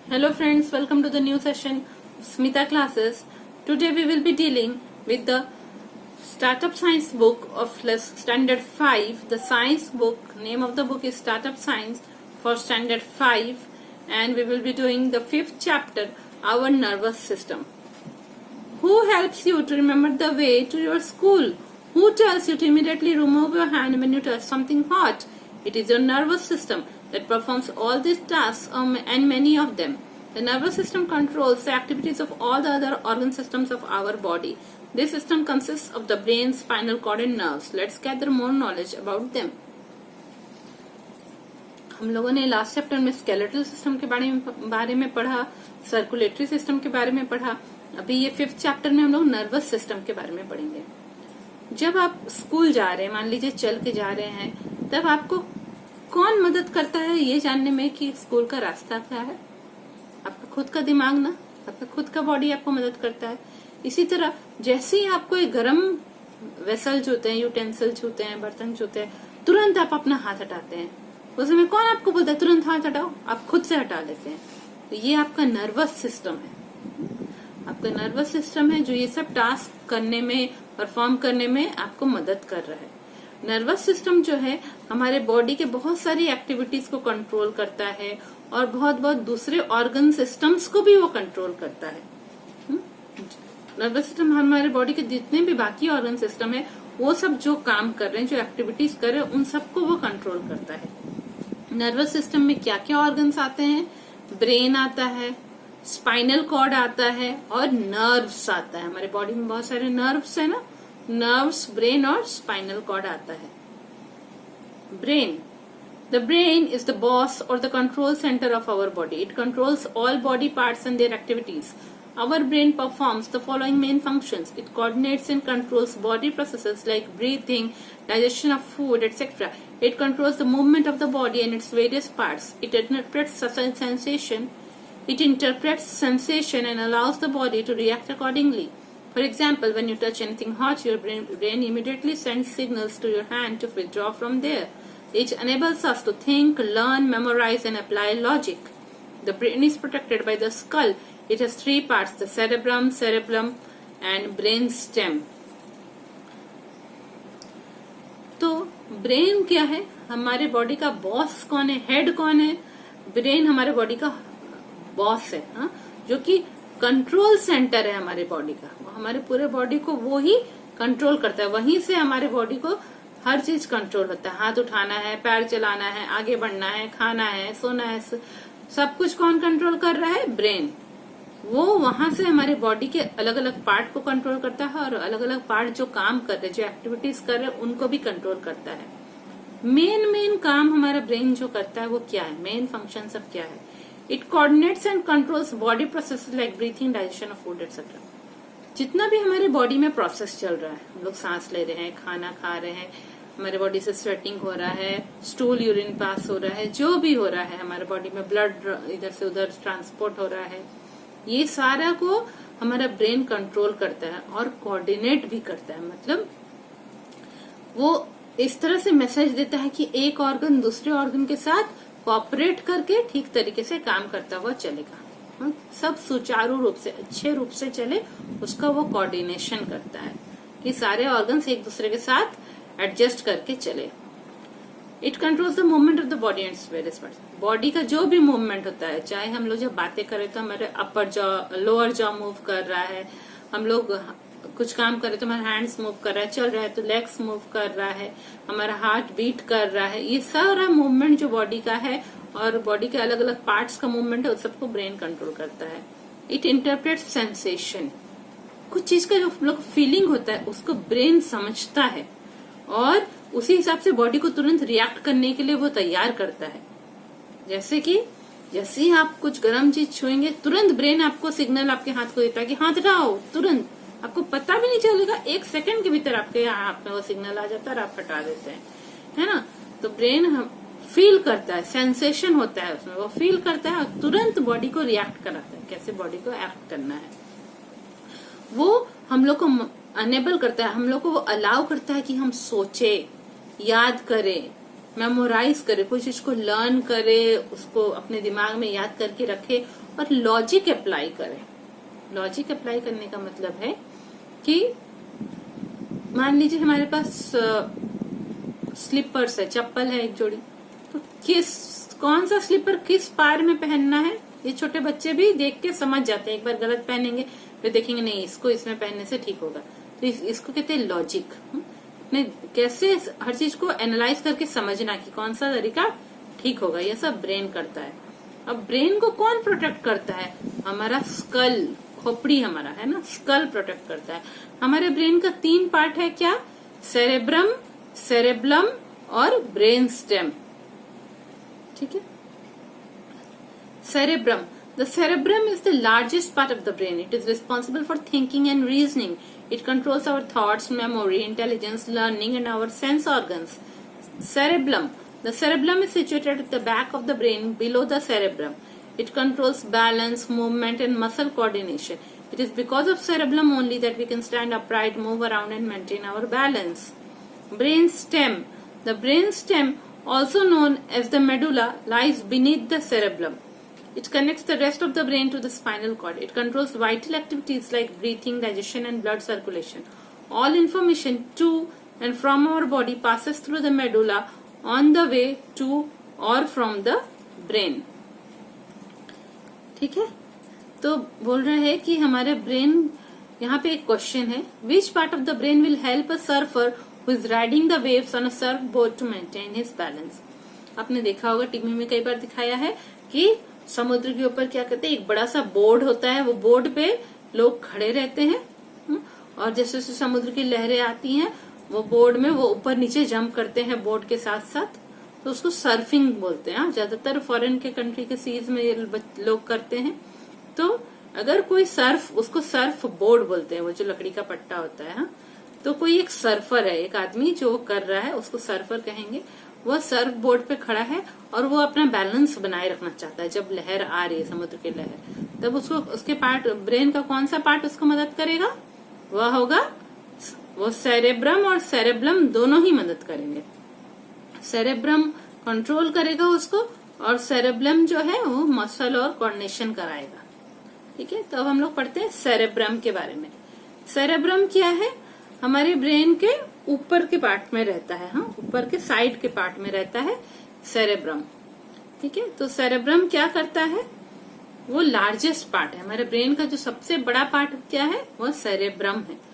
Hello friends, welcome to the new session of Smita classes. Today we will be dealing with the Startup Science book of Standard 5. The science book, name of the book is Startup Science for Standard 5, and we will be doing the 5th chapter, Our Nervous System. Who helps you to remember the way to your school? Who tells you to immediately remove your hand when you touch something hot? It is your nervous system that performs all these tasks and many of them. The nervous system controls the activities of all the other organ systems of our body. This system consists of the brain, spinal cord and nerves. Let's gather more knowledge about them. हम लोगों ने last chapter में skeletal system के बारे में पढ़ा, circulatory system के बारे में पढ़ा. अभी ये 5th चैप्टर में हम लोग नर्वस सिस्टम के बारे में पढ़ेंगे. जब आप स्कूल जा रहे हैं, मान लीजिए चल के जा रहे हैं, तब आपको कौन मदद करता है ये जानने में कि स्कूल का रास्ता क्या है? आपका खुद का दिमाग ना, आपका खुद का बॉडी आपको मदद करता है. इसी तरह जैसे ही आपको एक गर्म वेसल छूते हैं, यूटेंसिल छूते हैं, बर्तन छूते हैं, तुरंत आप अपना हाथ हटाते हैं. उस समय कौन आपको बोलता है तुरंत हाथ हटाओ? आप खुद से हटा लेते हैं. तो ये आपका नर्वस सिस्टम है. आपका नर्वस सिस्टम है जो ये सब टास्क करने में, परफॉर्म करने में आपको मदद कर रहा है. नर्वस सिस्टम जो है हमारे बॉडी के बहुत सारी एक्टिविटीज को कंट्रोल करता है और बहुत दूसरे ऑर्गन सिस्टम्स को भी वो कंट्रोल करता है. नर्वस सिस्टम हमारे बॉडी के जितने भी बाकी ऑर्गन सिस्टम है वो सब जो काम कर रहे हैं, जो एक्टिविटीज कर रहे हैं, उन सबको वो कंट्रोल करता है. नर्वस सिस्टम में क्या क्या ऑर्गन्स आते हैं? ब्रेन आता है, स्पाइनल कॉर्ड आता है और नर्व्स आता है. हमारे बॉडी में बहुत सारे नर्व्स है ना, नर्व्स, ब्रेन और स्पाइनल कॉर्ड आता है. Brain. The brain is the boss or the control center of our body. It controls all body parts and their activities. Our brain performs the following main functions. It coordinates and controls body processes like breathing, digestion of food, etc. It controls the movement of the body and its various parts. It interprets sensation and allows the body to react accordingly. For example, when you touch anything hot, your brain immediately sends signals to your hand to withdraw from there. It enables us to think, learn, memorize and apply logic. The brain is protected by the skull. It has 3 parts, the cerebellum and brain stem. तो brain क्या है? हमारे body का boss कौन है? Head कौन है? Brain हमारे बॉडी का बॉस है, हाँ? जो कि कंट्रोल सेंटर है हमारे बॉडी का. हमारे पूरे बॉडी को वो ही कंट्रोल करता है. वहीं से हमारे बॉडी को हर चीज कंट्रोल होता है. हाथ उठाना है, पैर चलाना है, आगे बढ़ना है, खाना है, सोना है, सब कुछ कौन कंट्रोल कर रहा है? ब्रेन. वो वहां से हमारे बॉडी के अलग अलग पार्ट को कंट्रोल करता है और अलग अलग पार्ट जो काम कर रहे, जो एक्टिविटीज कर रहे, उनको भी कंट्रोल करता है. मेन काम हमारा ब्रेन जो करता है वो क्या है? मेन फंक्शन सब क्या है? It coordinates and controls body process like breathing, digestion of food etcetera. जितना भी हमारे बॉडी में प्रोसेस चल रहा है, हम लोग सांस ले रहे हैं, खाना खा रहे हैं, हमारे बॉडी से स्वेटिंग हो रहा है, स्टूल यूरिन पास हो रहा है, जो भी हो रहा है, हमारे बॉडी में ब्लड इधर से उधर ट्रांसपोर्ट हो रहा है, ये सारा को हमारा ब्रेन कंट्रोल करता है और कोऑर्डिनेट भी करता है. मतलब वो इस तरह से मैसेज देता है कि एक ऑर्गन दूसरे ऑर्गन के साथ कोऑपरेट करके ठीक तरीके से काम करता हुआ चलेगा. सब सुचारू रूप से, अच्छे रूप से चले, उसका वो कोऑर्डिनेशन करता है कि सारे ऑर्गन्स एक दूसरे के साथ एडजस्ट करके चले. It controls the movement of the body and various parts. Body का जो भी मूवमेंट होता है, चाहे हम लोग जब बातें करें तो हमारे अपर जॉ, लोअर जॉ मूव कर रहा है, हम लोग कुछ काम कर रहे तो हमारा हैंड्स मूव कर रहा है, चल रहा है तो लेग्स मूव कर रहा है, हमारा हार्ट बीट कर रहा है, ये सारा मूवमेंट जो बॉडी का है और बॉडी के अलग अलग पार्ट्स का मूवमेंट है, उस सबको ब्रेन कंट्रोल करता है. It interprets sensation. कुछ चीज का जो हम लोग फीलिंग होता है उसको ब्रेन समझता है और उसी हिसाब से बॉडी को तुरंत रिएक्ट करने के लिए वो तैयार करता है. जैसे कि जैसे ही आप कुछ गर्म चीज छुएंगे, तुरंत ब्रेन आपको सिग्नल आपके हाथ को देता है कि हाथ हटाओ. तुरंत आपको पता भी नहीं चलेगा, 1 सेकंड के भीतर आपके हाथ में वो सिग्नल आ जाता है और आप हटा देते हैं, है ना. तो ब्रेन हम फील करता है, सेंसेशन होता है उसमें, वो फील करता है और तुरंत बॉडी को रिएक्ट कराता है, कैसे बॉडी को एक्ट करना है. वो हम लोग को अनेबल करता है, हम लोग को वो अलाउ करता है कि हम सोचे, याद करें, मेमोराइज करे, कोई चीज को लर्न करे, उसको अपने दिमाग में याद करके रखे और लॉजिक अप्लाई करे। लॉजिक अप्लाई करने का मतलब है कि मान लीजिए हमारे पास स्लीपर्स है, चप्पल है एक जोड़ी, तो कौन सा स्लीपर किस पैर में पहनना है ये छोटे बच्चे भी देख के समझ जाते हैं। एक बार गलत पहनेंगे फिर देखेंगे नहीं इसको इसमें पहनने से ठीक होगा, तो इसको कहते हैं लॉजिक। कैसे हर चीज को एनालाइज करके समझना कि कौन सा तरीका ठीक होगा, ये सब ब्रेन करता है। अब ब्रेन को कौन प्रोटेक्ट करता है? हमारा स्कल, खोपड़ी हमारा है ना, स्कल प्रोटेक्ट करता है। हमारे ब्रेन का 3 पार्ट है, क्या? सेरेब्रम, सेरेब्लम और ब्रेन स्टेम। ठीक है। Cerebrum. The cerebrum is the largest part of the brain. It is responsible for thinking and reasoning. It controls our thoughts, memory, intelligence, learning, and our sense organs. Cerebellum. The cerebellum is situated at the back of the brain below the cerebrum. It controls balance, movement, and muscle coordination. It is because of cerebellum only that we can stand upright, move around, and maintain our balance. Brain stem. The brain stem, also known as the medulla, lies beneath the cerebellum. It connects the rest of the brain to the spinal cord. It controls vital activities like breathing, digestion, and blood circulation. All information to and from our body passes through the medulla on the way to or from the brain. ठीक है, तो बोल रहे हैं कि हमारे brain, यहाँ पे एक क्वेश्चन है, which part of the brain will help a surfer who is riding the waves on a surf boat to maintain his balance. आपने देखा होगा, टीवी में कई बार दिखाया है कि समुद्र के ऊपर क्या कहते हैं, एक बड़ा सा बोर्ड होता है, वो बोर्ड पे लोग खड़े रहते हैं और जैसे जैसे समुद्र की लहरें आती हैं वो बोर्ड में वो ऊपर नीचे जंप करते हैं बोर्ड के साथ साथ, तो उसको सर्फिंग बोलते हैं। ज्यादातर फॉरेन के कंट्री के सीज में ये लोग करते हैं। तो अगर कोई सर्फ, उसको सर्फ बोर्ड बोलते हैं, वो जो लकड़ी का पट्टा होता है। तो कोई एक सर्फर है, एक आदमी जो कर रहा है उसको सर्फर कहेंगे। वह सर्फ बोर्ड पे खड़ा है और वो अपना बैलेंस बनाए रखना चाहता है। जब लहर आ रही है, समुद्र की लहर, तब उसको उसके पार्ट, ब्रेन का कौन सा पार्ट उसको मदद करेगा? वह होगा वो सेरेब्रम और सेरेब्लम दोनों ही मदद करेंगे। सेरेब्रम कंट्रोल करेगा उसको और सेरेब्लम जो है वो मसल और कोऑर्डिनेशन कराएगा। ठीक है, तो अब हम लोग पढ़ते हैं सेरेब्रम के बारे में। सेरेब्रम क्या है? हमारे ब्रेन के ऊपर के पार्ट में रहता है। ऊपर के साइड के पार्ट में रहता है सेरेब्रम। ठीक है, तो सेरेब्रम क्या करता है? वो लार्जेस्ट पार्ट है हमारे ब्रेन का, जो सबसे बड़ा पार्ट क्या है? वो सेरेब्रम है।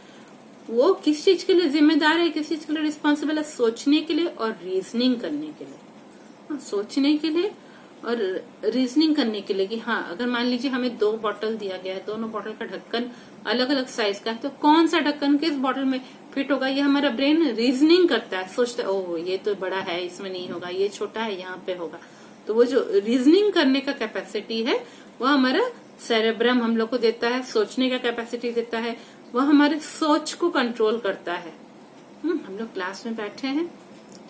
वो किस चीज के लिए जिम्मेदार है, किस चीज के लिए रिस्पॉन्सिबल है? सोचने के लिए और रीजनिंग करने के लिए। सोचने के लिए और रीजनिंग करने के लिए कि अगर मान लीजिए हमें 2 बॉटल दिया गया है, दोनों बॉटल का ढक्कन अलग अलग साइज का है, तो कौन सा ढक्कन किस बॉटल में फिट होगा, ये हमारा ब्रेन रीजनिंग करता है, सोचता है ओह ये तो बड़ा है, इसमें नहीं होगा, ये छोटा है, यहाँ पे होगा। तो वो जो रीजनिंग करने का कैपेसिटी है वो हमारा सेरेब्रम हम लोग को देता है। सोचने का कैपेसिटी देता है, वह हमारे सोच को कंट्रोल करता है। हम लोग क्लास में बैठे हैं,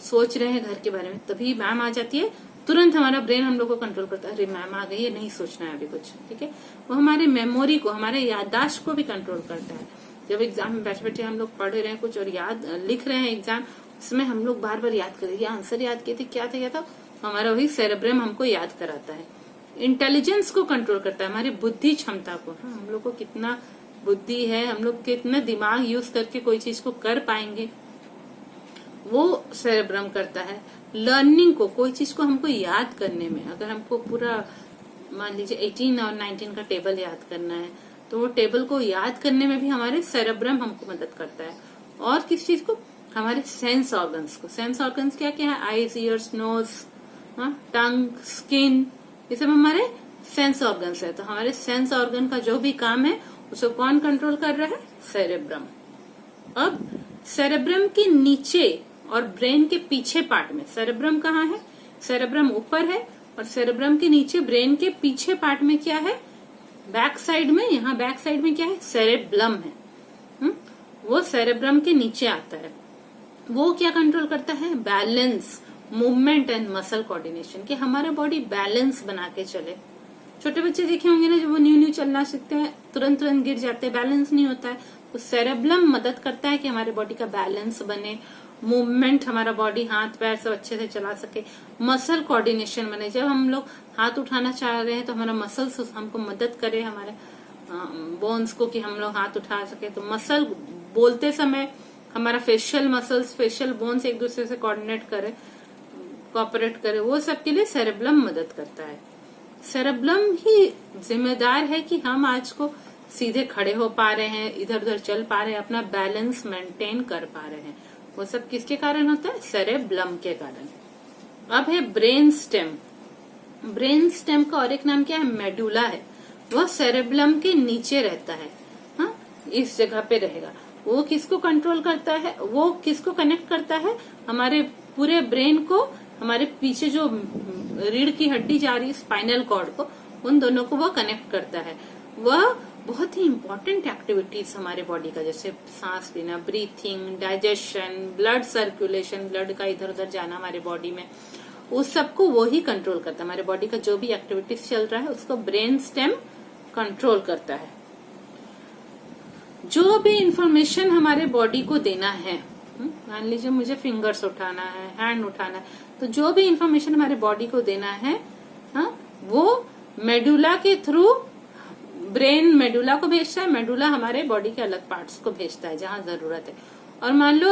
सोच रहे हैं घर के बारे में, तभी मैम आ जाती है, तुरंत हमारा ब्रेन हम लोग को कंट्रोल करता है, अरे मैम आ गई है, नहीं सोचना है अभी कुछ। ठीक है, वो हमारे मेमोरी को, हमारे याददाश्त को भी कंट्रोल करता है। जब एग्जाम में बैठे बैठे हम लोग पढ़ रहे हैं कुछ और याद लिख रहे हैं एग्जाम, उसमें हम लोग बार बार याद करें, ये आंसर याद किए थे, क्या था, हमारा वही सेरेब्रम हमको याद कराता है। इंटेलिजेंस को कंट्रोल करता है, हमारी बुद्धि क्षमता को। हम लोग को कितना बुद्धि है, हम लोग कितना दिमाग यूज करके कोई चीज को कर पाएंगे, वो सेरेब्रम करता है। लर्निंग को, कोई चीज को हमको याद करने में, अगर हमको पूरा मान लीजिए 18 और 19 का टेबल याद करना है, तो वो टेबल को याद करने में भी हमारे सेरेब्रम हमको मदद करता है। और किस चीज को? हमारे सेंस ऑर्गन्स को। सेंस ऑर्गन्स क्या क्या है? आईज, ईयर्स, नोज, टंग, स्किन, ये सब हमारे सेंस ऑर्गन्स है। तो हमारे सेंस ऑर्गन का जो भी काम है उसको कौन कंट्रोल कर रहा है? सेरेब्रम। अब सेरेब्रम के नीचे और ब्रेन के पीछे पार्ट में, सेरेब्रम कहाँ है? सेरेब्रम ऊपर है और सेरेब्रम के नीचे ब्रेन के पीछे पार्ट में क्या है? बैक साइड में, यहाँ बैक साइड में क्या है? सेरेब्लम है। वो सेरेब्रम के नीचे आता है। वो क्या कंट्रोल करता है? Balance, movement and muscle coordination, कि हमारा बॉडी बैलेंस बना के चले। छोटे बच्चे देखे होंगे ना, जब वो न्यू चलना सीखते हैं तुरंत गिर जाते हैं, बैलेंस नहीं होता है। तो सेरेब्लम मदद करता है कि हमारे बॉडी का बैलेंस बने मूवमेंट हमारा बॉडी हाथ पैर सब अच्छे से चला सके, मसल कोऑर्डिनेशन बने। जब हम लोग हाथ उठाना चाह रहे हैं तो हमारा मसल्स हमको मदद करे, हमारे बोन्स को, कि हम लोग हाथ उठा सके। तो मसल बोलते समय हमारा फेशियल मसल्स, फेशियल बोन्स एक दूसरे से कोऑर्डिनेट करे, कोऑपरेट करे, वो सब के लिए सेरेब्रम मदद करता है। सेरेब्रम ही जिम्मेदार है कि हम आज को सीधे खड़े हो पा रहे हैं, इधर उधर चल पा रहे हैं, अपना बैलेंस मेंटेन कर पा रहे हैं। वो सब किसके कारण होता है? सेरेब्रम के कारण। अब है ब्रेन स्टेम। ब्रेन स्टेम का और एक नाम क्या है? मेडुला है। वह सेरेब्रम के नीचे रहता है, हाँ, इस जगह पे रहेगा। वो किसको कंट्रोल करता है? वो किसको कनेक्ट करता है? हमारे पूरे ब्रेन को, हमारे पीछे जो रीढ़ की हड्डी जा रही है, स्पाइनल कॉर्ड को, उन दोनों को वो कनेक्ट करता है। वह बहुत ही इंपॉर्टेंट एक्टिविटीज हमारे बॉडी का, जैसे सांस लेना, breathing, digestion, blood circulation, blood का इधर उधर जाना हमारे बॉडी में, उस सबको वो ही कंट्रोल करता है। हमारे बॉडी का जो भी एक्टिविटीज चल रहा है उसको ब्रेन स्टेम कंट्रोल करता है। जो भी इंफॉर्मेशन हमारे बॉडी को देना है, मान लीजिए मुझे फिंगर्स उठाना है, हैंड उठाना है, तो जो भी इंफॉर्मेशन हमारे बॉडी को देना है, हाँ, वो मेडुला के थ्रू, ब्रेन मेडुला को भेजता है, मेडुला हमारे बॉडी के अलग पार्ट्स को भेजता है जहां जरूरत है। और मान लो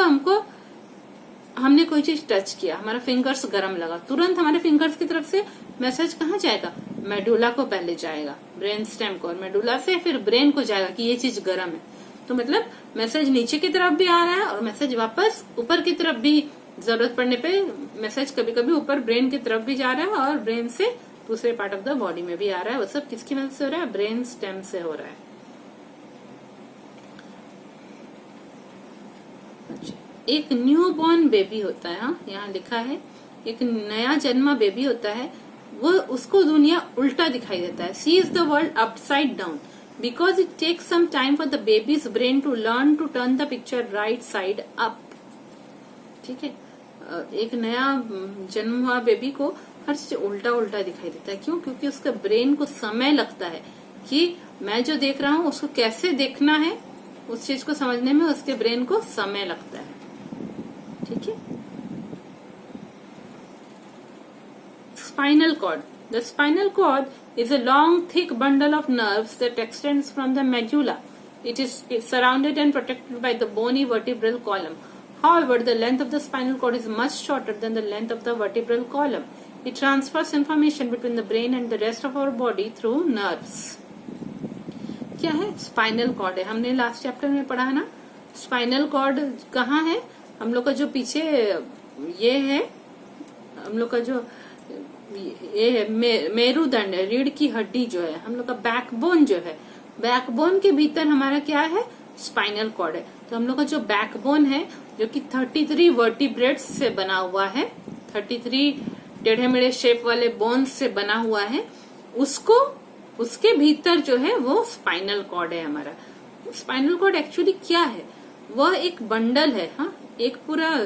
हमने कोई चीज टच किया, हमारा फिंगर्स गर्म लगा, तुरंत हमारे फिंगर्स की तरफ से मैसेज कहाँ जाएगा? मेडुला को पहले जाएगा, ब्रेन स्टेम को, और मेडुला से फिर ब्रेन को जाएगा कि ये चीज गर्म है। तो मतलब मैसेज नीचे की तरफ भी आ रहा है और मैसेज वापस ऊपर की तरफ भी, जरूरत पड़ने पे मैसेज कभी कभी ऊपर ब्रेन की तरफ भी जा रहा है और ब्रेन से दूसरे पार्ट ऑफ द बॉडी में भी आ रहा है। वो सब किसकी मदद से हो रहा है? ब्रेन स्टेम से हो रहा है। अच्छा, एक न्यू बॉर्न बेबी होता है, हाँ, यहाँ लिखा है, एक नया जन्मा बेबी होता है, वो उसको दुनिया उल्टा दिखाई देता है। Sees the world upside down because it takes some time for the baby's brain to learn to turn the picture right side up. ठीक है, एक नया जन्म हुआ बेबी को हर चीज उल्टा उल्टा दिखाई देता है। क्यों? क्योंकि उसका ब्रेन को समय लगता है कि मैं जो देख रहा हूँ उसको कैसे देखना है, उस चीज को समझने में उसके ब्रेन को समय लगता है। ठीक है। Spinal cord. The spinal cord is a long thick bundle of nerves that extends from the medulla. It's surrounded and protected by the bony vertebral column. However, the length of the spinal cord is much shorter than the length of the vertebral column. It transfers information between the brain and the rest of our body through nerves. क्या है? Spinal cord है। हमने last chapter में पढ़ा है ना, spinal cord कहाँ है? हम लोग का जो पीछे ये है, हम लोग का जो ये है मेरुदंड है, रीढ़ की हड्डी जो है, हम लोग का बैकबोन जो है, बैकबोन के भीतर हमारा क्या है? स्पाइनल कॉर्ड है। तो हम लोग का जो बैकबोन है, जो कि 33 वर्टिब्रेट्स से बना हुआ है, 33 टेढ़े मेढ़े शेप वाले बोन्स से बना हुआ है, उसको, उसके भीतर जो है वो स्पाइनल कॉर्ड है हमारा। स्पाइनल कॉर्ड एक्चुअली क्या है? वह एक बंडल है, हाँ, एक पूरा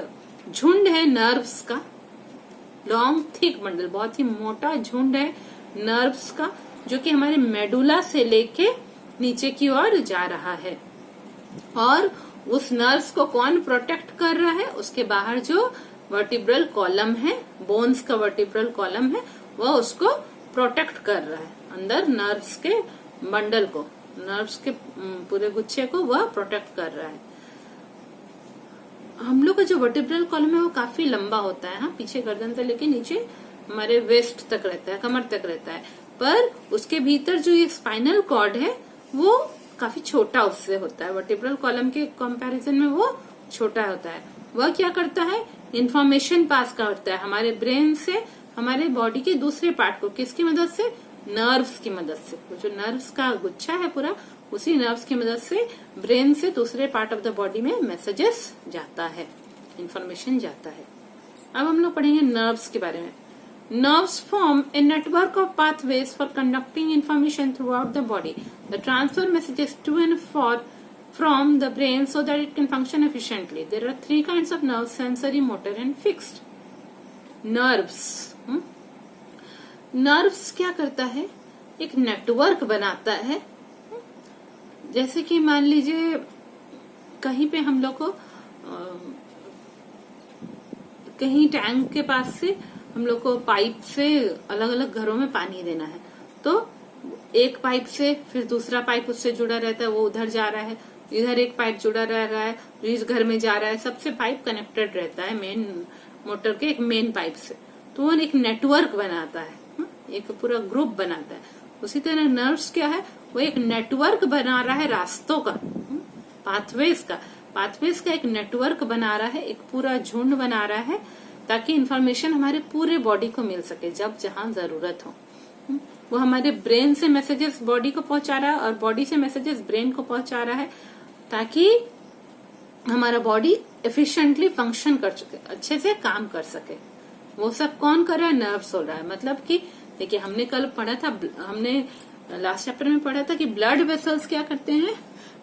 झुंड है नर्व्स का, लॉन्ग थिक बंडल, बहुत ही मोटा झुंड है नर्व्स का, जो कि हमारे मेडुला से लेके नीचे की ओर जा रहा है। और उस नर्व्स को कौन प्रोटेक्ट कर रहा है? उसके बाहर जो वर्टिब्रल कॉलम है, बोन्स का वर्टिब्रल कॉलम है, वह उसको प्रोटेक्ट कर रहा है। अंदर नर्व्स के बंडल को, नर्व्स के पूरे गुच्छे को वह प्रोटेक्ट कर रहा है। हम लोग का जो वर्टिब्रल कॉलम है वो काफी लंबा होता है, हाँ, पीछे गर्दन से लेके नीचे हमारे वेस्ट तक रहता है, कमर तक रहता है। पर उसके भीतर जो ये स्पाइनल कॉर्ड है वो काफी छोटा उससे होता है, वर्टिब्रल कॉलम के कंपैरिजन में वो छोटा होता है। वह क्या करता है? इंफॉर्मेशन पास करता है हमारे ब्रेन से हमारे बॉडी के दूसरे पार्ट को, किसकी मदद से? नर्व्स की मदद से। वो जो नर्व्स का गुच्छा है पूरा, उसी नर्व्स की मदद से ब्रेन से दूसरे पार्ट ऑफ द बॉडी में मैसेजेस जाता है, इंफॉर्मेशन जाता है। अब हम लोग पढ़ेंगे नर्व्स के बारे में। Nerves form a network of pathways for conducting information throughout the body. The transfer messages to and from the brain so that it can function efficiently. There are 3 kinds of nerves: sensory, motor, and fixed. Nerves. Nerves क्या करता है? एक network बनाता है। जैसे कि मान लीजिए कहीं पे हम लोग को कहीं टैंक के पास से हम लोग को पाइप से अलग अलग घरों में पानी देना है, तो एक पाइप से फिर दूसरा पाइप उससे जुड़ा रहता है, वो उधर जा रहा है, इधर एक पाइप जुड़ा रह रहा है जो इस घर में जा रहा है, सबसे पाइप कनेक्टेड रहता है मेन मोटर के एक मेन पाइप से, तो वो एक नेटवर्क बनाता है, एक पूरा ग्रुप बनाता है। उसी तरह नर्व्स क्या है, वो एक नेटवर्क बना रहा है रास्तों का, पाथवेज का एक नेटवर्क बना रहा है, एक पूरा झुंड बना रहा है, ताकि इंफॉर्मेशन हमारे पूरे बॉडी को मिल सके जब जहां जरूरत हो। वो हमारे ब्रेन से मैसेजेस बॉडी को पहुंचा रहा है और बॉडी से मैसेजेस ब्रेन को पहुंचा रहा है, ताकि हमारा बॉडी एफिशिएंटली फंक्शन कर सके, अच्छे से काम कर सके। वो सब कौन कर रहा है, नर्व्स हो रहा है। मतलब कि देखिए, हमने कल पढ़ा था, हमने लास्ट चैप्टर में पढ़ा था कि ब्लड वेसल्स क्या करते हैं,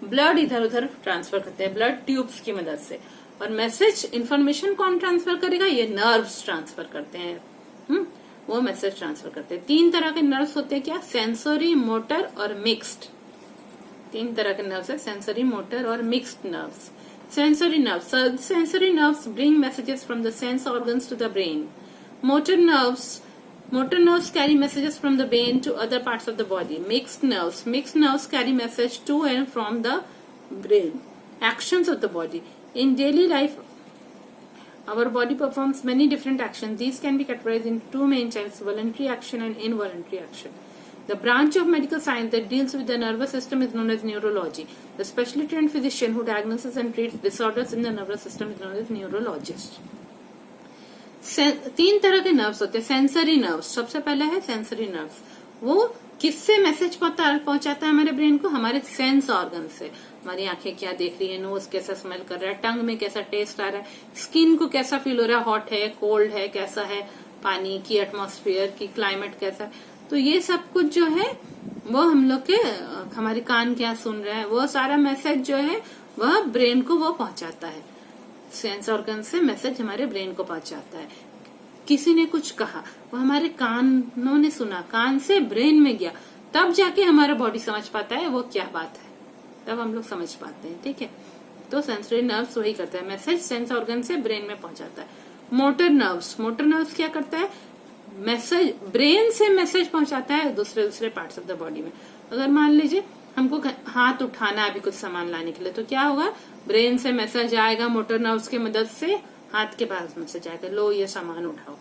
ब्लड इधर उधर ट्रांसफर करते हैं ब्लड ट्यूब्स की मदद से, और मैसेज इन्फॉर्मेशन कौन ट्रांसफर करेगा, ये नर्व्स ट्रांसफर करते हैं। वो मैसेज ट्रांसफर करते हैं। 3 तरह के नर्व्स होते हैं, क्या, सेंसरी, मोटर और मिक्स्ड। 3 तरह के नर्व्स है, सेंसरी, मोटर और mixed nerves. Sensory nerves bring messages from the sense organs to the brain. Motor nerves carry messages from the brain to other parts of the body. Mixed nerves carry message to and from the brain. Actions of the body. In daily life, our body performs many different actions. These can be categorized into 2 main types, voluntary action and involuntary action. The branch of medical science that deals with the nervous system is known as neurology. The specially trained physician who diagnoses and treats disorders in the nervous system is known as neurologist. 3 तरह के nerves होते हैं। Sensory nerves, सबसे पहले है sensory nerves. वो किससे message पहुंचाता है हमारे ब्रेन को, हमारे सेंस ऑर्गन से। हमारी आंखें क्या देख रही है, नोज कैसा स्मेल कर रहा है, टंग में कैसा टेस्ट आ रहा है, स्किन को कैसा फील हो रहा है, हॉट है, कोल्ड है, कैसा है, पानी की, एटमॉस्फेयर की, क्लाइमेट कैसा है। तो ये सब कुछ जो है वो हम लोग के, हमारे कान क्या सुन रहे हैं, वो सारा मैसेज जो है वह ब्रेन को वो पहुंचाता है। सेंस ऑर्गन से मैसेज हमारे ब्रेन को पहुंचाता है। किसी ने कुछ कहा, वो हमारे कानों ने सुना, कान से ब्रेन में गया, तब जाके हमारा बॉडी समझ पाता है वो क्या बात है, तब हम लोग समझ पाते हैं। ठीक है, तो सेंसरी नर्व्स वही करता है, मैसेज सेंस ऑर्गन से ब्रेन में पहुंचाता है। मोटर नर्व्स क्या करता है, मैसेज ब्रेन से मैसेज पहुंचाता है दूसरे पार्ट्स ऑफ द बॉडी में। अगर मान लीजिए हमको हाथ उठाना है अभी कुछ सामान लाने के लिए, तो क्या होगा, ब्रेन से मैसेज आएगा, मोटर नर्व्स की मदद से हाथ के पास मैसेज आएगा, लो ये सामान उठाओ।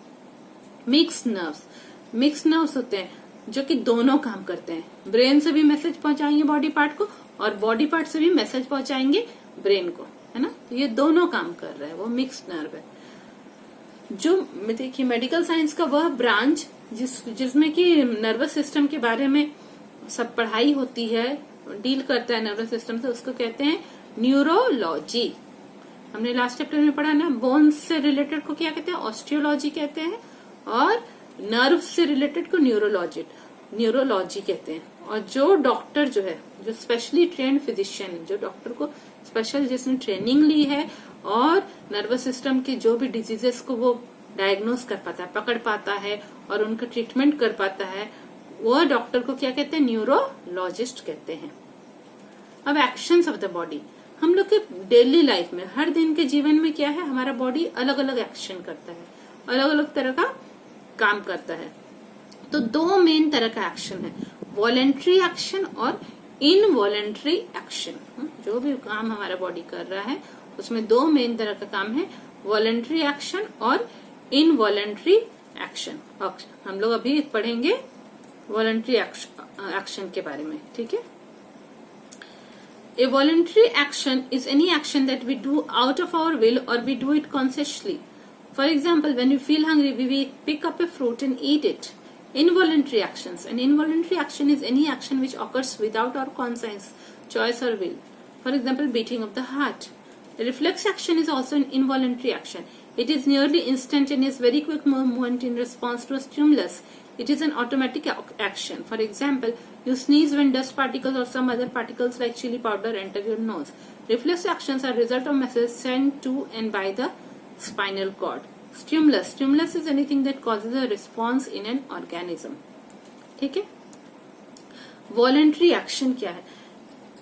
मिक्स नर्व्स होते हैं जो कि दोनों काम करते हैं, ब्रेन से भी मैसेज पहुंचाएंगे बॉडी पार्ट को और बॉडी पार्ट से भी मैसेज पहुंचाएंगे ब्रेन को, है ना। तो ये दोनों काम कर रहे हैं, वो मिक्स नर्व है। जो देखिए मेडिकल साइंस का वह ब्रांच जिसमें कि नर्वस सिस्टम के बारे में सब पढ़ाई होती है, डील करता है नर्वस सिस्टम से, उसको कहते हैं न्यूरोलॉजी। हमने लास्ट चैप्टर में पढ़ा ना, बोन्स से रिलेटेड को क्या कहते हैं, ऑस्टियोलॉजी कहते हैं, और नर्व से रिलेटेड को न्यूरोलॉजी कहते हैं। और जो डॉक्टर जो है, जो स्पेशली ट्रेन्ड फिजिशियन है, जो डॉक्टर को स्पेशल जिसने ट्रेनिंग ली है और नर्वस सिस्टम के जो भी डिजीजेस को वो डायग्नोज कर पाता है, पकड़ पाता है और उनका ट्रीटमेंट कर पाता है, वो डॉक्टर को क्या कहते हैं, न्यूरोलॉजिस्ट कहते हैं। अब एक्शंस ऑफ द बॉडी, हम लोग के डेली लाइफ में, हर दिन के जीवन में क्या है, हमारा बॉडी अलग अलग एक्शन करता है, अलग अलग तरह का काम करता है। तो 2 मेन तरह का एक्शन है, वॉलेंट्री एक्शन और इनवॉलेंट्री एक्शन। जो भी काम हमारा बॉडी कर रहा है उसमें 2 मेन तरह का काम है, वॉलेंट्री एक्शन और इनवॉलेंट्री एक्शन। हम लोग अभी पढ़ेंगे वॉलेंट्री एक्शन के बारे में, ठीक है। A voluntary action is any action that we do out of our will or we do it consciously. For example, when we feel hungry, we pick up a fruit and eat it. Involuntary actions. An involuntary action is any action which occurs without our conscience, choice or will. For example, beating of the heart. A reflex action is also an involuntary action. It is nearly instantaneous, very quick movement in response to a stimulus. It is an automatic action. For example, you sneeze when dust particles or some other particles like chili powder enter your nose. Reflex actions are result of messages sent to and by the spinal cord. Stimulus is anything that causes a response in an organism. ठीक है। Voluntary action क्या है,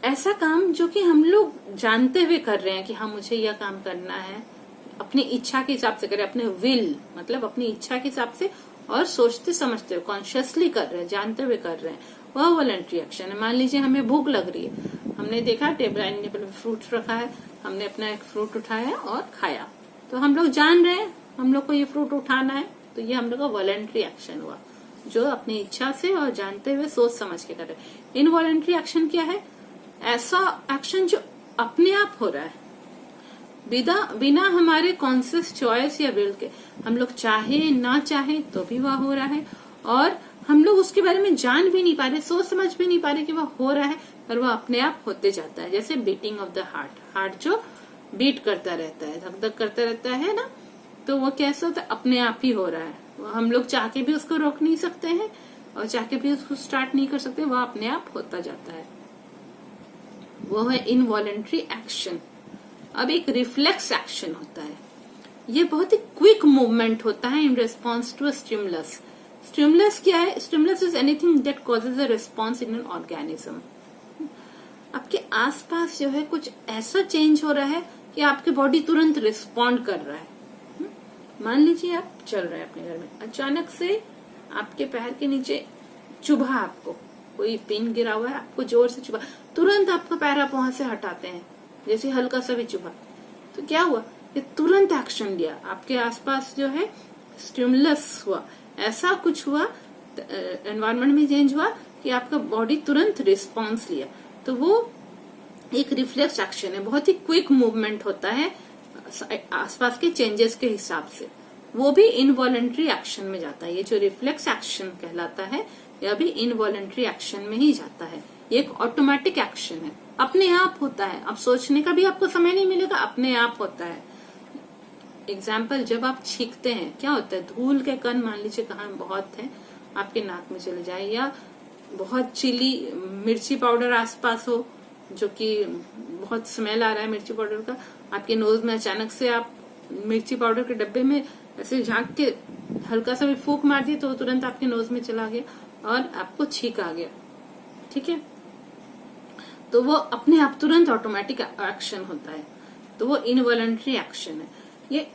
ऐसा काम जो कि हम लोग जानते हुए कर रहे हैं कि हाँ मुझे यह काम करना है, अपनी इच्छा के हिसाब से करें, अपने विल मतलब अपनी इच्छा के हिसाब से, और सोचते समझते हुए कॉन्शियसली कर रहे हैं, जानते हुए कर रहे हैं, वह वॉलंटरी एक्शन है। मान लीजिए हमें भूख लग रही है, हमने देखा डाइनिंग टेबल पे फ्रूट रखा है, हमने अपना एक फ्रूट उठाया और खाया, तो हम लोग जान रहे हैं हम लोग को ये फ्रूट उठाना है, तो ये हम लोग का वॉलंटरी एक्शन हुआ, जो अपनी इच्छा से और जानते हुए सोच समझ के कर रहे हैं। इनवॉलंटरी एक्शन क्या है? ऐसा एक्शन जो अपने आप हो रहा है, बिना हमारे कॉन्शियस चॉइस या विल के, हम लोग चाहे ना चाहे तो भी वह हो रहा है, और हम लोग उसके बारे में जान भी नहीं पा रहे, सोच समझ भी नहीं पा रहे कि वह हो रहा है, पर वह अपने आप होते जाता है। जैसे बीटिंग ऑफ द हार्ट जो बीट करता रहता है, धक धक करता रहता है ना, तो वो कैसे होता है? अपने आप ही हो रहा है, हम लोग चाह के भी उसको रोक नहीं सकते हैं और चाह के भी उसको स्टार्ट नहीं कर सकते, वह अपने आप होता जाता है, वो है इनवॉलंटरी एक्शन। अब एक रिफ्लेक्स एक्शन होता है, ये बहुत ही क्विक मूवमेंट होता है in response to a stimulus. Stimulus क्या है? Stimulus is anything that causes a response in an organism. आपके आसपास जो है कुछ ऐसा चेंज हो रहा है कि आपकी बॉडी तुरंत रिस्पॉन्ड कर रहा है। मान लीजिए आप चल रहे हैं अपने घर में, अचानक से आपके पैर के नीचे चुभा, आपको कोई पिन गिरा हुआ है, आपको जोर से चुभा, तुरंत आपका पैर आप वहां से हटाते हैं, जैसे हल्का सा भी चुभा, तो क्या हुआ? ये तुरंत एक्शन लिया, आपके आसपास जो है स्टिमुलस हुआ, ऐसा कुछ हुआ, एनवायरनमेंट में चेंज हुआ कि आपका बॉडी तुरंत रिस्पॉन्स लिया, तो वो एक रिफ्लेक्स एक्शन है, बहुत ही क्विक मूवमेंट होता है आसपास के चेंजेस के हिसाब से, वो भी इनवॉलंटरी एक्शन में जाता है। ये जो रिफ्लेक्स एक्शन कहलाता है, यह भी इनवॉलंटरी एक्शन में ही जाता है। ये एक ऑटोमेटिक एक्शन है, अपने आप होता है, अब सोचने का भी आपको समय नहीं मिलेगा, अपने आप होता है। एग्जाम्पल, जब आप छींकते हैं क्या होता है? धूल के कण मान लीजिए कहाँ बहुत है, आपके नाक में चले जाए, या बहुत चिली मिर्ची पाउडर आसपास हो, जो कि बहुत स्मेल आ रहा है मिर्ची पाउडर का, आपके नोज में अचानक से आप मिर्ची पाउडर के डब्बे में ऐसे झांक के हल्का सा भी फूंक मार दिए, तो तुरंत आपके नोज में चला गया और आपको छींक आ गया, ठीक है? तो वो अपने आप तुरंत ऑटोमेटिक एक्शन होता है, तो वो इनवॉलंटरी एक्शन है। ये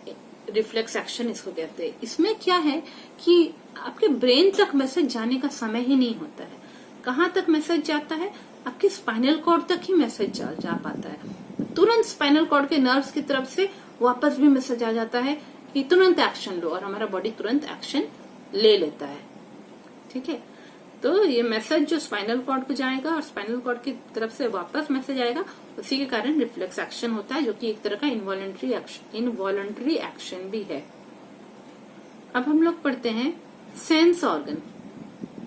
रिफ्लेक्स एक्शन इसको कहते हैं। इसमें क्या है कि आपके ब्रेन तक मैसेज जाने का समय ही नहीं होता है। कहाँ तक मैसेज जाता है? आपके स्पाइनल कॉर्ड तक ही मैसेज जा पाता है। तुरंत स्पाइनल कॉर्ड के नर्व्स की तरफ से वापस भी मैसेज आ जाता है कि तुरंत एक्शन लो, और हमारा बॉडी तुरंत एक्शन ले लेता है, ठीक है? तो ये मैसेज जो स्पाइनल कॉर्ड को जाएगा और स्पाइनल कॉर्ड की तरफ से वापस मैसेज आएगा, उसी के कारण रिफ्लेक्स एक्शन होता है, जो कि एक तरह का इनवॉलंटरी एक्शन भी है। अब हम लोग पढ़ते हैं sense organ.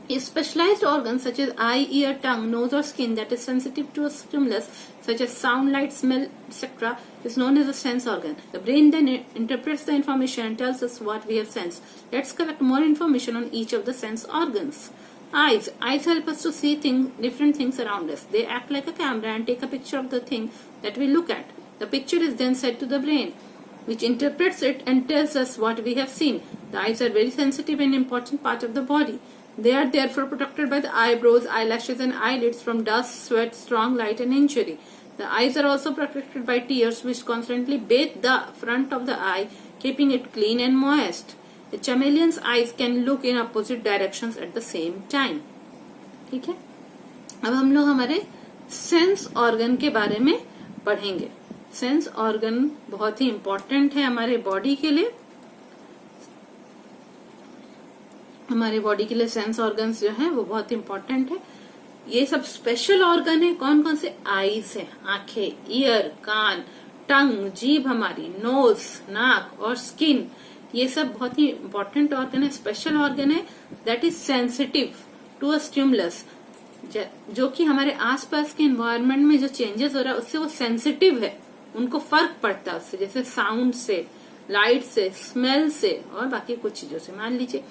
A specialized organ such as eye, ear, tongue, nose or skin that is sensitive to a stimulus such as sound, light, smell, etc. is known as a sense organ. The brain then interprets the information and tells us what we have sensed. Let's collect more information on each of the sense organs. Eyes. Eyes help us to see different things around us. They act like a camera and take a picture of the thing that we look at. The picture is then sent to the brain, which interprets it and tells us what we have seen. The eyes are very sensitive and important part of the body. They are therefore protected by the eyebrows, eyelashes and eyelids from dust, sweat, strong light and injury. The eyes are also protected by tears which constantly bathe the front of the eye, keeping it clean and moist. The chameleon's eyes can look in opposite directions at the same time. ठीक है? अब हम लोग हमारे sense organ के बारे में पढ़ेंगे। सेंस ऑर्गन बहुत ही इम्पोर्टेंट है हमारे बॉडी के लिए। हमारे बॉडी के लिए सेंस ऑर्गन्स जो है वो बहुत इम्पोर्टेंट है। ये सब स्पेशल ऑर्गन है। कौन कौन से? आईज है, आंखें, ईयर, कान, टंग, जीभ हमारी, नोज, नाक और स्किन, ये सब बहुत ही इम्पोर्टेंट ऑर्गन है, स्पेशल ऑर्गन है that is sensitive to a stimulus, जो कि हमारे आसपास के एनवायरनमेंट में जो चेंजेस हो रहा है उससे वो सेंसिटिव है, उनको फर्क पड़ता है उससे, जैसे साउंड से, लाइट से, स्मेल से और बाकी कुछ चीजों से। मान लीजिए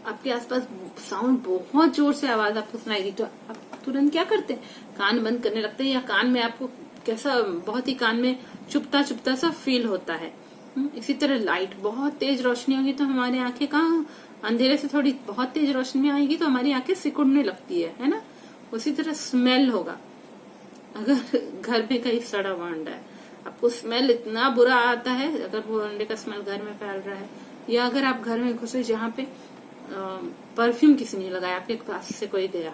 आपके आसपास साउंड, बहुत जोर से आवाज आपको सुनाएगी, तो आप तुरंत क्या करते हैं? कान बंद करने लगते हैं, या कान में आपको कैसा बहुत ही कान में चुपता चुपता सा फील होता है। इसी तरह लाइट, बहुत तेज रोशनी होगी तो हमारी आंखें कहाँ, अंधेरे से थोड़ी बहुत तेज रोशनी में आएगी तो हमारी आंखें सिकुड़ने लगती है ना। उसी तरह स्मेल होगा, अगर घर में कहीं सड़ा भांडा है, आपको स्मेल इतना बुरा आता है अगर वो अंडे का स्मेल घर में फैल रहा है, या अगर आप घर में घुसे जहाँ पे परफ्यूम किसी ने लगाया, आपके पास से कोई गया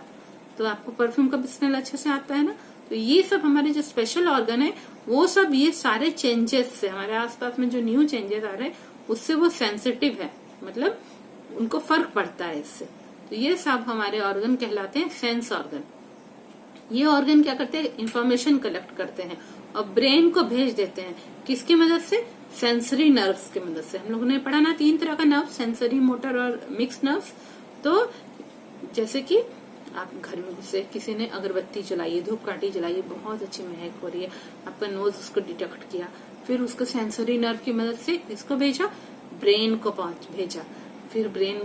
तो आपको परफ्यूम का स्मेल अच्छे से आता है ना। तो ये सब हमारे जो स्पेशल ऑर्गन है वो सब ये सारे चेंजेस से, हमारे आसपास में जो न्यू चेंजेस आ रहे हैं उससे वो सेंसिटिव है, मतलब उनको फर्क पड़ता है इससे। तो ये सब हमारे ऑर्गन कहलाते हैं सेंस ऑर्गन। ये ऑर्गन क्या करते हैं, इंफॉर्मेशन कलेक्ट करते हैं और ब्रेन को भेज देते हैं। किसकी मदद से, सेंसरी नर्व्स की मदद से। हम लोगों ने पढ़ा ना 3 तरह का नर्व, सेंसरी, मोटर और मिक्स नर्व्स। तो जैसे कि आप घर में से किसी ने अगरबत्ती जलाई, धूपकाठी जलाई, बहुत अच्छी महक हो रही है, आपका नोज उसको डिटेक्ट किया, फिर उसको सेंसरी नर्व की मदद से इसको भेजा, ब्रेन को भेजा, फिर ब्रेन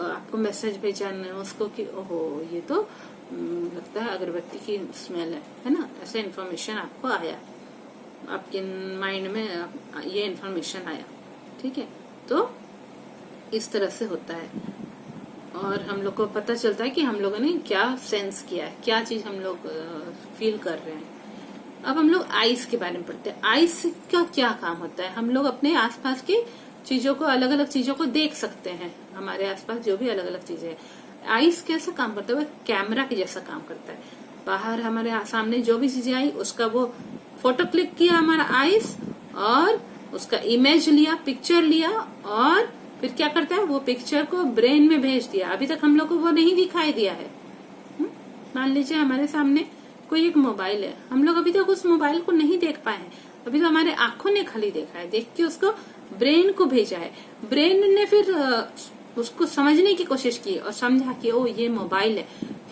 आपको मैसेज भेजा उसको कि ओहो ये तो लगता है अगरबत्ती की स्मेल है ना, ऐसा इन्फॉर्मेशन आपको आया, आपके माइंड में ये इन्फॉर्मेशन आया। ठीक है, तो इस तरह से होता है और हम लोग को पता चलता है कि हम लोगों ने क्या सेंस किया है, क्या चीज हम लोग फील कर रहे हैं। अब हम लोग आइस के बारे में पढ़ते हैं। आइस का क्या काम होता है, हम लोग अपने आसपास की चीजों को, अलग अलग चीजों को देख सकते हैं, हमारे आसपास जो भी अलग अलग चीजें हैं। आइस कैसा काम करता है, वो कैमरा के जैसा काम करता है। बाहर हमारे सामने जो भी चीजें आई उसका वो फोटो क्लिक किया हमारा आइस, और उसका इमेज लिया, पिक्चर लिया, और फिर क्या करता है, वो पिक्चर को ब्रेन में भेज दिया। अभी तक हम लोग को वो नहीं दिखाई दिया है। मान लीजिए हमारे सामने कोई एक मोबाइल है, हम लोग अभी तक उस मोबाइल को नहीं देख पाए हैं, अभी तो हमारे आंखों ने खाली देखा है, देख के उसको ब्रेन को भेजा है। ब्रेन ने फिर उसको समझने की कोशिश की और समझा कि ओ ये मोबाइल है।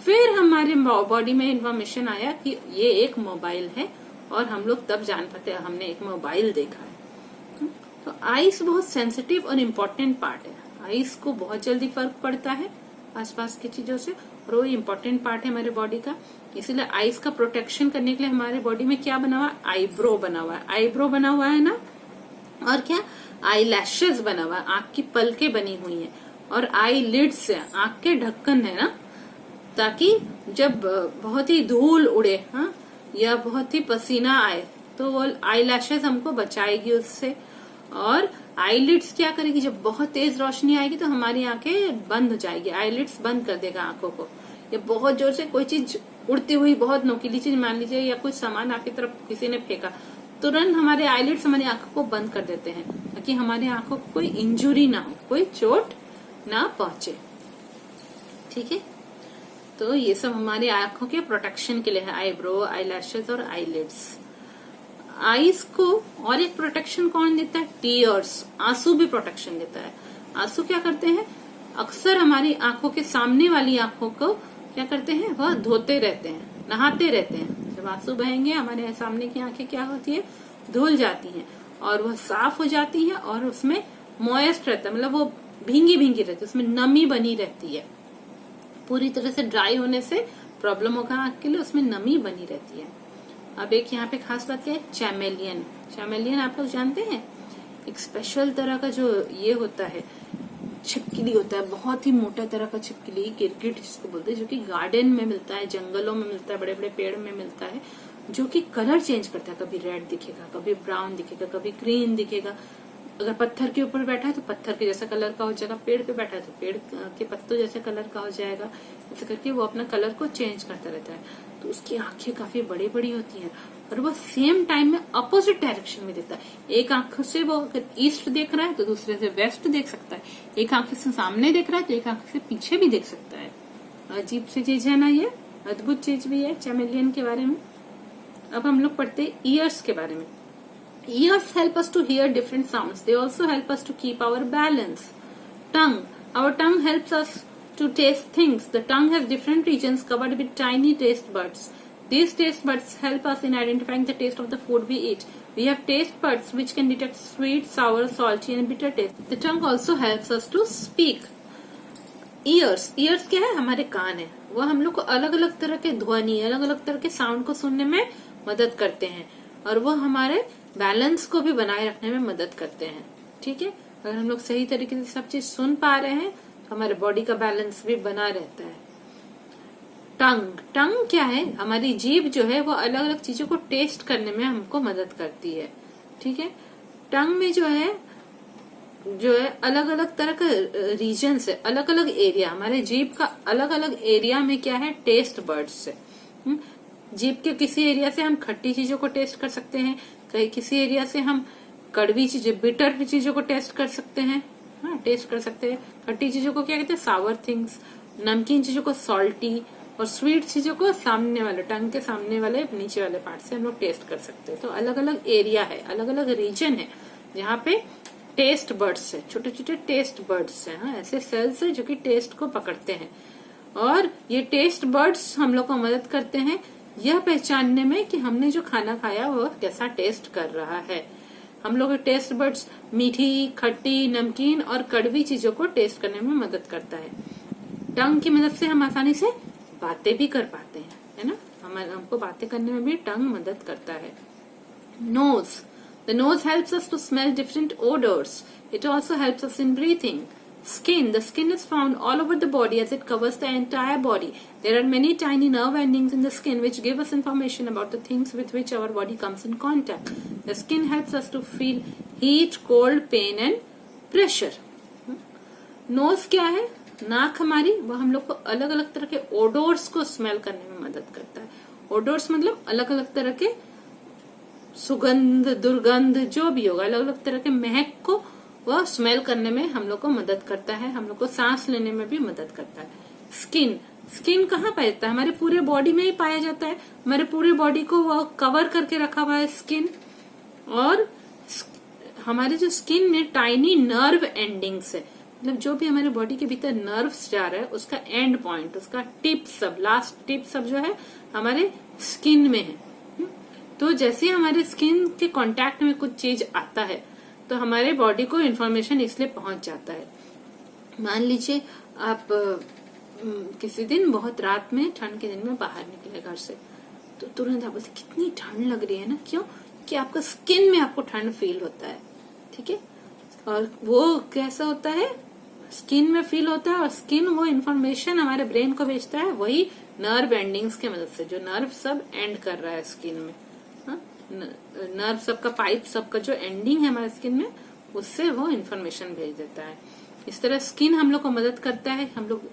फिर हमारे बॉडी में इन्फॉर्मेशन आया कि ये एक मोबाइल है, और हम लोग तब जान पाते हैं हमने एक मोबाइल देखा है। तो आइस बहुत सेंसिटिव और इम्पोर्टेंट पार्ट है। आइस को बहुत जल्दी फर्क पड़ता है आसपास की चीजों से, और वो इम्पोर्टेंट पार्ट है हमारे बॉडी का। इसीलिए आइस का प्रोटेक्शन करने के लिए हमारे बॉडी में क्या बना हुआ है, आईब्रो बना हुआ है। आईब्रो बना हुआ है ना, और क्या, आई लैशेज बना हुआ है, आंख की पलकें बनी हुई है, और आई लिड्स है, आंख के ढक्कन है ना, ताकि जब बहुत ही धूल उड़े, हाँ, या बहुत ही पसीना आए तो वो आई लैशेज हमको बचाएगी उससे। और आईलिड्स क्या करेगी, जब बहुत तेज रोशनी आएगी तो हमारी आंखें बंद हो जाएगी, आईलिड्स बंद कर देगा आंखों को। या बहुत जोर से कोई चीज उड़ती हुई, बहुत नोकीली चीज मान लीजिए, या कोई सामान आपकी तरफ किसी ने फेंका, तुरंत हमारे आईलिड्स हमारी आंखों को बंद कर देते हैं, ताकि हमारी आंखों को कोई इंजुरी ना हो, कोई चोट ना पहुंचे। ठीक है, तो ये सब हमारी आंखों के प्रोटेक्शन के लिए है, आईब्रो, आई लैशेज और आईलिड्स। आईज को और एक प्रोटेक्शन कौन देता है, टीयर्स, आंसू भी प्रोटेक्शन देता है। आंसू क्या करते हैं, अक्सर हमारी आंखों के सामने वाली आंखों को क्या करते हैं, वह धोते रहते हैं, नहाते रहते हैं। जब आंसू बहेंगे हमारे सामने की आंखें क्या होती है, धुल जाती हैं, और वह साफ हो जाती हैं, और उसमें मॉइस्ट रहता है, मतलब वो भींगी भींगी रहती है, उसमें नमी बनी रहती है। पूरी तरह से ड्राई होने से प्रॉब्लम होगा आंख के लिए, उसमें नमी बनी रहती है। अब एक यहाँ पे खास बात क्या है, चैमेलियन। चैमेलियन आप लोग जानते हैं, एक स्पेशल तरह का जो ये होता है, छिपकली होता है, बहुत ही मोटा तरह का छिपकली, गिरगिट जिसको बोलते हैं, जो कि गार्डन में मिलता है, जंगलों में मिलता है, बड़े बड़े पेड़ में मिलता है, जो कि कलर चेंज करता है, कभी रेड दिखेगा, कभी ब्राउन दिखेगा, कभी ग्रीन दिखेगा। अगर पत्थर के ऊपर बैठा है तो पत्थर के जैसा कलर का हो जाएगा, पेड़ पे बैठा है तो पेड़ के पत्तों जैसे कलर का हो जाएगा। ऐसे करके वो अपना कलर को चेंज करता रहता है। तो उसकी आंखें काफी बड़ी बड़ी होती हैं, और वो सेम टाइम में अपोजिट डायरेक्शन में देता है। एक आंख से वो अगर ईस्ट देख रहा है तो दूसरे से वेस्ट देख सकता है, एक आंख से सामने देख रहा है तो एक आंख से पीछे भी देख सकता है। अजीब सी चीज है ना, ये अद्भुत चीज भी है चैमेलियन के बारे में। अब हम लोग पढ़ते हैं ईयर्स के बारे में। Ears help us to hear different sounds. They also help us to keep our balance. Tongue. Our tongue helps us to taste things. The tongue has different regions covered with tiny taste buds. These taste buds help us in identifying the taste of the food we eat. We have taste buds which can detect sweet, sour, salty and bitter taste. The tongue also helps us to speak. Ears. Ears क्या है, हमारे कान है। वो हम लोग को अलग अलग तरह के ध्वनि, अलग अलग तरह के साउंड को सुनने में मदद करते हैं, और वो हमारे बैलेंस को भी बनाए रखने में मदद करते हैं। ठीक है, अगर हम लोग सही तरीके से सब चीज सुन पा रहे हैं तो हमारे बॉडी का बैलेंस भी बना रहता है। टंग। टंग क्या है, हमारी जीभ जो है वो अलग अलग चीजों को टेस्ट करने में हमको मदद करती है। ठीक है। टंग में जो है अलग अलग तरह का रीजन्स है, अलग अलग एरिया, हमारे जीभ का अलग अलग एरिया में क्या है, टेस्ट बर्ड्स है। जीभ के किसी एरिया से हम खट्टी चीजों को टेस्ट कर सकते हैं, कहीं किसी एरिया से हम कड़वी चीजें, बिटर चीजों को टेस्ट कर सकते हैं। हाँ, टेस्ट कर सकते हैं। खट्टी चीजों को क्या कहते हैं, सावर थिंग्स। नमकीन चीजों को सॉल्टी, और स्वीट चीजों को सामने वाले, टंग के सामने वाले नीचे वाले पार्ट से हम लोग टेस्ट कर सकते हैं। तो अलग अलग एरिया है, अलग अलग रीजन है जहाँ पे टेस्ट बर्ड्स है, छोटे छोटे टेस्ट बर्ड्स है। हाँ, ऐसे सेल्स है जो कि टेस्ट को पकड़ते हैं, और ये टेस्ट बर्ड्स हम लोग को मदद करते हैं यह पहचानने में कि हमने जो खाना खाया वो कैसा टेस्ट कर रहा है। हम लोग टेस्ट बर्ड्स मीठी, खट्टी, नमकीन और कड़वी चीजों को टेस्ट करने में मदद करता है। टंग की मदद से हम आसानी से बातें भी कर पाते हैं, है ना। हमको बातें करने में भी टंग मदद करता है। Nose, the nose helps us to smell different odors. It also helps us in breathing. Skin, the skin is found all over the body as it covers the entire body. There are many tiny nerve endings in the skin which give us information about the things with which our body comes in contact. The skin helps us to feel heat, cold, pain and pressure. Nose क्या है, नाक हमारी, वो हम लोग को अलग अलग तरह के ओडोर्स को स्मेल करने में मदद करता है। ओडोर्स मतलब अलग अलग तरह के सुगंध, दुर्गंध, जो भी होगा, अलग अलग तरह के महक को वह स्मेल करने में हम लोग को मदद करता है। हम लोग को सांस लेने में भी मदद करता है। स्किन, स्किन कहाँ पाया जाता है, हमारे पूरे बॉडी में ही पाया जाता है। हमारे पूरे बॉडी को वह कवर करके रखा हुआ है स्किन। और हमारे जो स्किन में टाइनी नर्व एंडिंग्स है, मतलब जो भी हमारे बॉडी के भीतर नर्व्स जा रहा है उसका एंड पॉइंट, उसका टिप सब, लास्ट टिप सब जो है हमारे स्किन में है। तो जैसे हमारे स्किन के कांटेक्ट में कुछ चीज आता है तो हमारे बॉडी को इन्फॉर्मेशन इसलिए पहुंच जाता है। मान लीजिए आप किसी दिन बहुत रात में, ठंड के दिन में बाहर निकले घर से, तो तुरंत आप बोलते कितनी ठंड लग रही है ना, क्यों कि आपका स्किन में आपको ठंड फील होता है, ठीक है। और वो कैसा होता है, स्किन में फील होता है, और स्किन वो इन्फॉर्मेशन हमारे ब्रेन को भेजता है, वही नर्व एंडिंग्स की मदद से, जो नर्व सब एंड कर रहा है स्किन में। नर्व सबका, पाइप सबका जो एंडिंग है हमारे स्किन में, उससे वो इन्फॉर्मेशन भेज देता है। इस तरह स्किन हम लोग को मदद करता है, हम लोग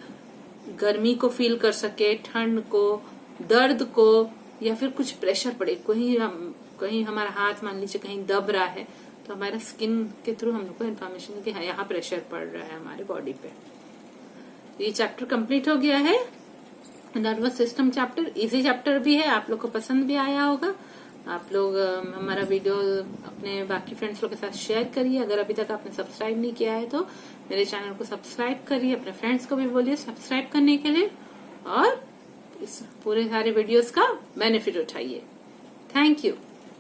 गर्मी को फील कर सके, ठंड को, दर्द को, या फिर कुछ प्रेशर पड़े, कहीं हमारा हाथ मान लीजिए कहीं दब रहा है, तो हमारा स्किन के थ्रू हम लोग को इन्फॉर्मेशन कि यहाँ प्रेशर पड़ रहा है हमारे बॉडी पे। ये चैप्टर कंप्लीट हो गया है, nervous system chapter. Easy chapter भी है, आप लोग को पसंद भी आया होगा। आप लोग हमारा वीडियो अपने बाकी फ्रेंड्स लोग के साथ शेयर करिए। अगर अभी तक आपने सब्सक्राइब नहीं किया है तो मेरे चैनल को सब्सक्राइब करिए, अपने फ्रेंड्स को भी बोलिए सब्सक्राइब करने के लिए, और इस पूरे सारे वीडियोस का बेनिफिट उठाइए। Thank you.